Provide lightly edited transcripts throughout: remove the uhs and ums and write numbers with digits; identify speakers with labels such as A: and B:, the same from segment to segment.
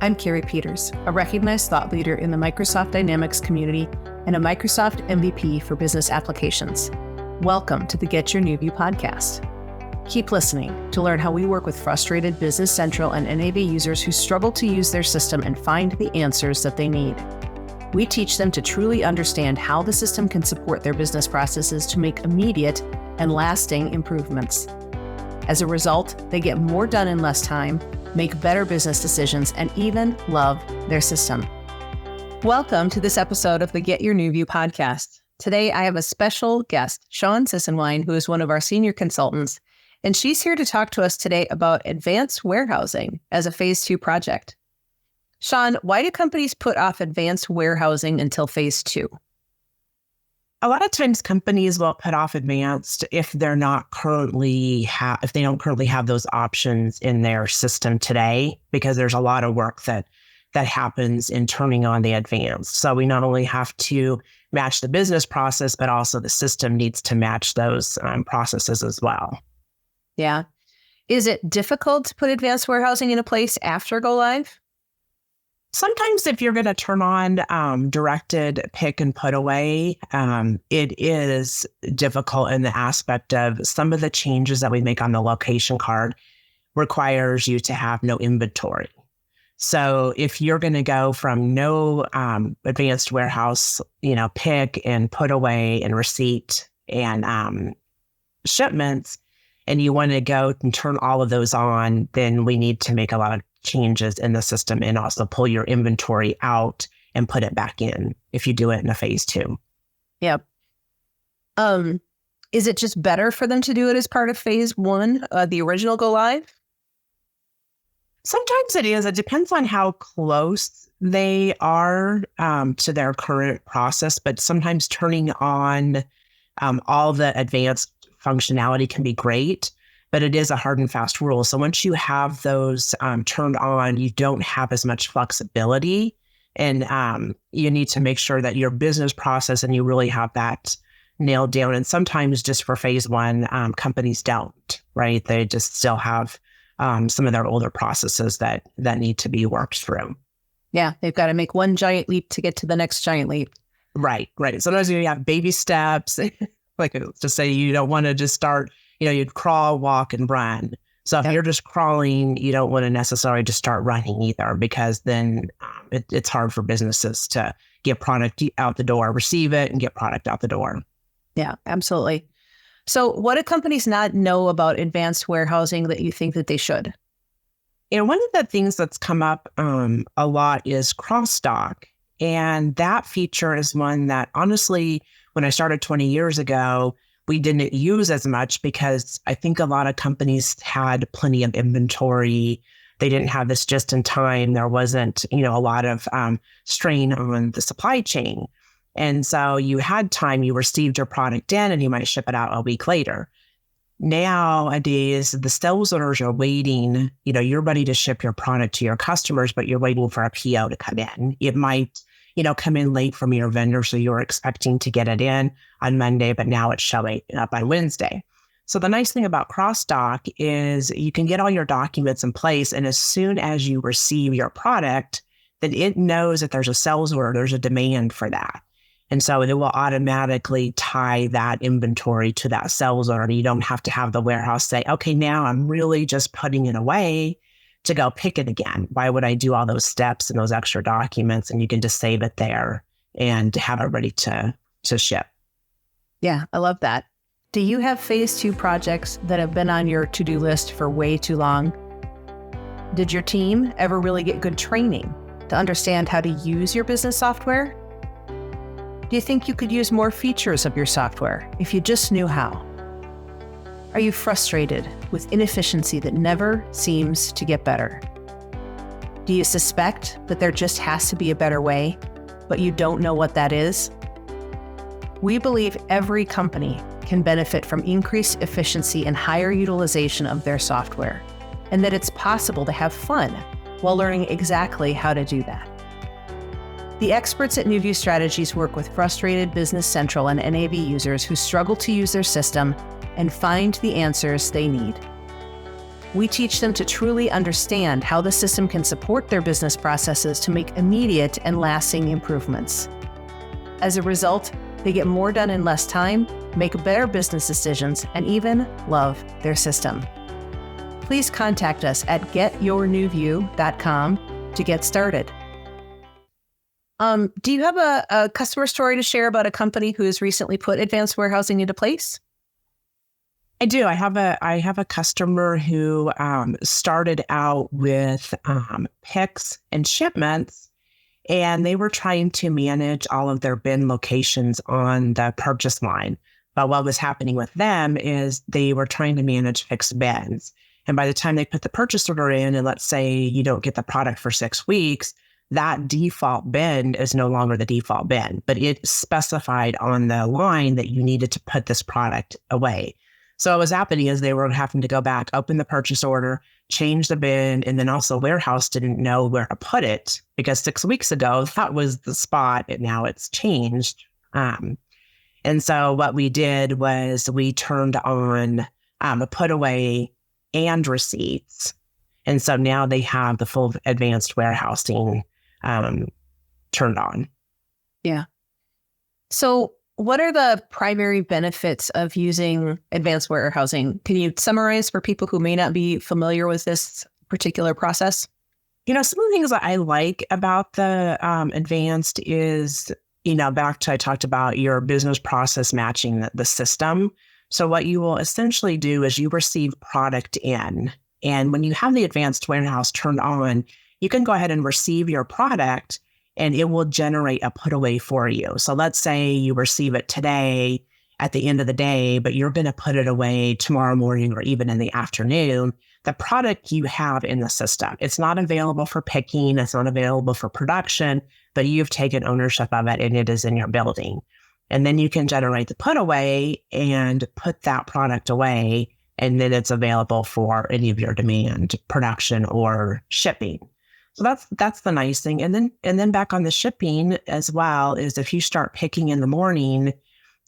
A: I'm Kerry Peters, a recognized thought leader in the Microsoft Dynamics community and a Microsoft MVP for business applications. Welcome to the Get Your New View podcast. Keep listening to learn how we work with frustrated Business Central and NAV users who struggle to use their system and find the answers that they need. We teach them to truly understand how the system can support their business processes to make immediate and lasting improvements. As a result, they get more done in less time, make better business decisions, and even love their system. Welcome to this episode of the Get Your New View podcast. Today, I have a special guest, Shawn Sissenwein, who is one of our senior consultants, and she's here to talk to us today about advanced warehousing as a phase 2 project. Shawn, why do companies put off advanced warehousing until phase 2?
B: A lot of times companies will put off advanced if they don't currently have those options in their system today, because there's a lot of work that happens in turning on the advanced. So we not only have to match the business process, but also the system needs to match those processes as well.
A: Yeah. Is it difficult to put advanced warehousing into place after go live?
B: Sometimes if you're going to turn on directed pick and put away, it is difficult in the aspect of some of the changes that we make on the location card requires you to have no inventory. So if you're going to go from no advanced warehouse, pick and put away and receipt and shipments, and you want to go and turn all of those on, then we need to make a lot of changes in the system and also pull your inventory out and put it back in if you do it in a phase 2.
A: Yep. Is it just better for them to do it as part of phase 1, the original go live?
B: Sometimes it is. It depends on how close they are to their current process, but sometimes turning on all the advanced functionality can be great, but it is a hard and fast rule. So once you have those turned on, you don't have as much flexibility, and you need to make sure that your business process and you really have that nailed down. And sometimes just for phase 1, companies don't, right? They just still have some of their older processes that need to be worked through.
A: Yeah, they've got to make one giant leap to get to the next giant leap.
B: Right. Sometimes you have baby steps. Like to say you don't want to just start, you'd crawl, walk, and run. So if you're just crawling, you don't want to necessarily just start running either, because then it's hard for businesses to get product out the door, receive it, and get product out the door.
A: Yeah, absolutely. So what do companies not know about advanced warehousing that you think that they should?
B: One of the things that's come up a lot is cross-dock. And that feature is one that, honestly, when I started 20 years ago, we didn't use as much because I think a lot of companies had plenty of inventory. They didn't have this just in time. There wasn't, a lot of strain on the supply chain. And so you had time, you received your product in, and you might ship it out a week later. Nowadays, the sales owners are waiting, you're ready to ship your product to your customers, but you're waiting for a PO to come in. It might, come in late from your vendor, so you're expecting to get it in on Monday, but now it's showing up on Wednesday. So the nice thing about cross-dock is you can get all your documents in place, and as soon as you receive your product, then it knows that there's a sales order, there's a demand for that. And so it will automatically tie that inventory to that sales order. You don't have to have the warehouse say, okay, now I'm really just putting it away to go pick it again. Why would I do all those steps and those extra documents? And you can just save it there and have it ready to ship.
A: Yeah, I love that. Do you have phase 2 projects that have been on your to-do list for way too long? Did your team ever really get good training to understand how to use your business software? Do you think you could use more features of your software if you just knew how? Are you frustrated with inefficiency that never seems to get better? Do you suspect that there just has to be a better way, but you don't know what that is? We believe every company can benefit from increased efficiency and higher utilization of their software, and that it's possible to have fun while learning exactly how to do that. The experts at NewView Strategies work with frustrated Business Central and NAV users who struggle to use their system and find the answers they need. We teach them to truly understand how the system can support their business processes to make immediate and lasting improvements. As a result, they get more done in less time, make better business decisions, and even love their system. Please contact us at getyournewview.com to get started. Do you have a customer story to share about a company who has recently put advanced warehousing into place?
B: I do. I have a customer who started out with picks and shipments, and they were trying to manage all of their bin locations on the purchase line. But what was happening with them is they were trying to manage fixed bins. And by the time they put the purchase order in, and let's say you don't get the product for 6 weeks, that default bin is no longer the default bin, but it specified on the line that you needed to put this product away. So what was happening is they were having to go back, open the purchase order, change the bin, and then also warehouse didn't know where to put it because 6 weeks ago, that was the spot, and now it's changed. And so what we did was we turned on a put away and receipts. And so now they have the full advanced warehousing turned on.
A: Yeah. So what are the primary benefits of using advanced warehousing? Can you summarize for people who may not be familiar with this particular process?
B: Some of the things that I like about the advanced is, back to I talked about your business process matching the system. So what you will essentially do is you receive product in, and when you have the advanced warehouse turned on, you can go ahead and receive your product and it will generate a put away for you. So let's say you receive it today at the end of the day, but you're going to put it away tomorrow morning or even in the afternoon. The product you have in the system, it's not available for picking, it's not available for production, but you've taken ownership of it and it is in your building. And then you can generate the put away and put that product away, and then it's available for any of your demand, production or shipping. So that's the nice thing. And then back on the shipping as well is if you start picking in the morning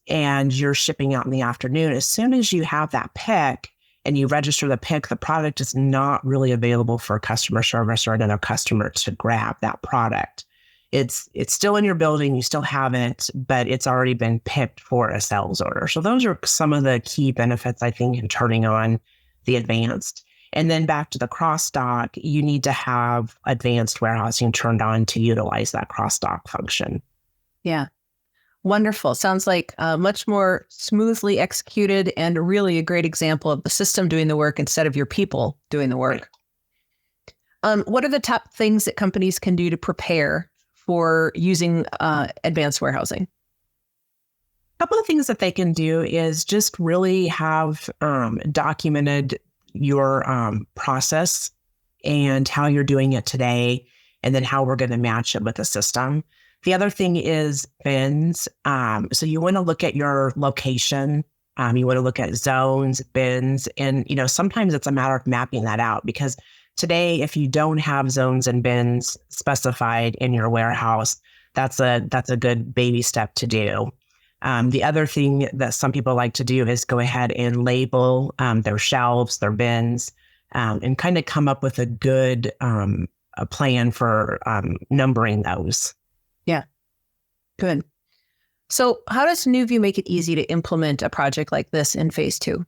B: and you're shipping out in the afternoon, as soon as you have that pick and you register the pick, the product is not really available for customer service or another customer to grab that product. It's still in your building, you still have it, but it's already been picked for a sales order. So those are some of the key benefits, I think, in turning on the advanced. And then back to the cross-dock, you need to have advanced warehousing turned on to utilize that cross-dock function.
A: Yeah. Wonderful. Sounds like much more smoothly executed and really a great example of the system doing the work instead of your people doing the work. Right. What are the top things that companies can do to prepare for using advanced warehousing?
B: A couple of things that they can do is just really have documented your process and how you're doing it today, and then how we're going to match it with the system. The other thing is bins. So you want to look at your location. You want to look at zones, bins, and sometimes it's a matter of mapping that out, because today, if you don't have zones and bins specified in your warehouse, that's a good baby step to do. The other thing that some people like to do is go ahead and label their shelves, their bins, and kind of come up with a good a plan for numbering those.
A: Yeah, good. So how does NewView make it easy to implement a project like this in phase 2?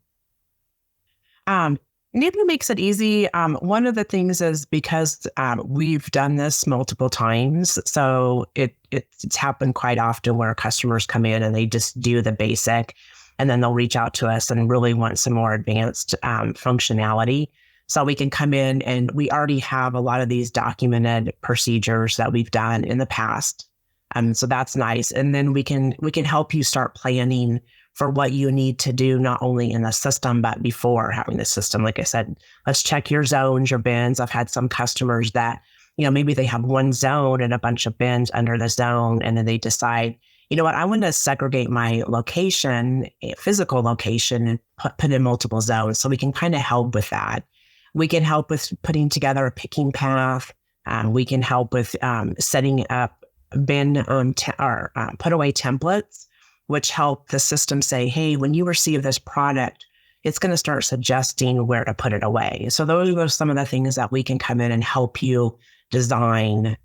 B: NewView makes it easy. One of the things is because we've done this multiple times, so it's happened quite often where customers come in and they just do the basic, and then they'll reach out to us and really want some more advanced functionality. So we can come in and we already have a lot of these documented procedures that we've done in the past. So that's nice. And then we can help you start planning for what you need to do, not only in the system, but before having the system. Like I said, let's check your zones, your bins. I've had some customers that, maybe they have one zone and a bunch of bins under the zone, and then they decide, I want to segregate my location, physical location, and put in multiple zones. So we can kind of help with that. We can help with putting together a picking path. We can help with setting up bin put away templates, which help the system say, hey, when you receive this product, it's going to start suggesting where to put it away. So those are some of the things that we can come in and help you design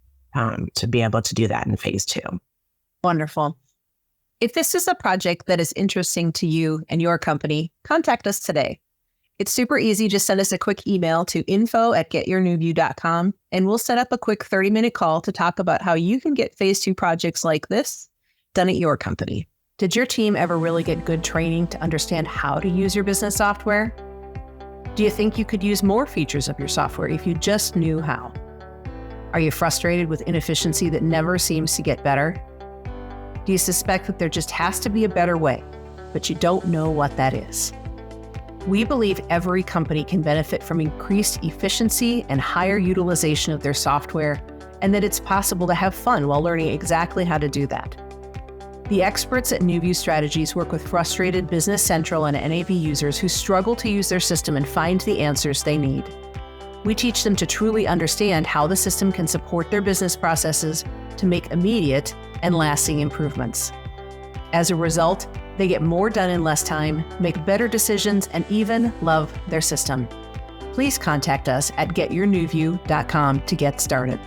B: to be able to do that in phase 2.
A: Wonderful. If this is a project that is interesting to you and your company, contact us today. It's super easy. Just send us a quick email to info@getyournewview.com, and we'll set up a quick 30-minute call to talk about how you can get phase 2 projects like this done at your company. Did your team ever really get good training to understand how to use your business software? Do you think you could use more features of your software if you just knew how? Are you frustrated with inefficiency that never seems to get better? Do you suspect that there just has to be a better way, but you don't know what that is? We believe every company can benefit from increased efficiency and higher utilization of their software, and that it's possible to have fun while learning exactly how to do that. The experts at NewView Strategies work with frustrated Business Central and NAV users who struggle to use their system and find the answers they need. We teach them to truly understand how the system can support their business processes to make immediate and lasting improvements. As a result, they get more done in less time, make better decisions, and even love their system. Please contact us at getyournewview.com to get started.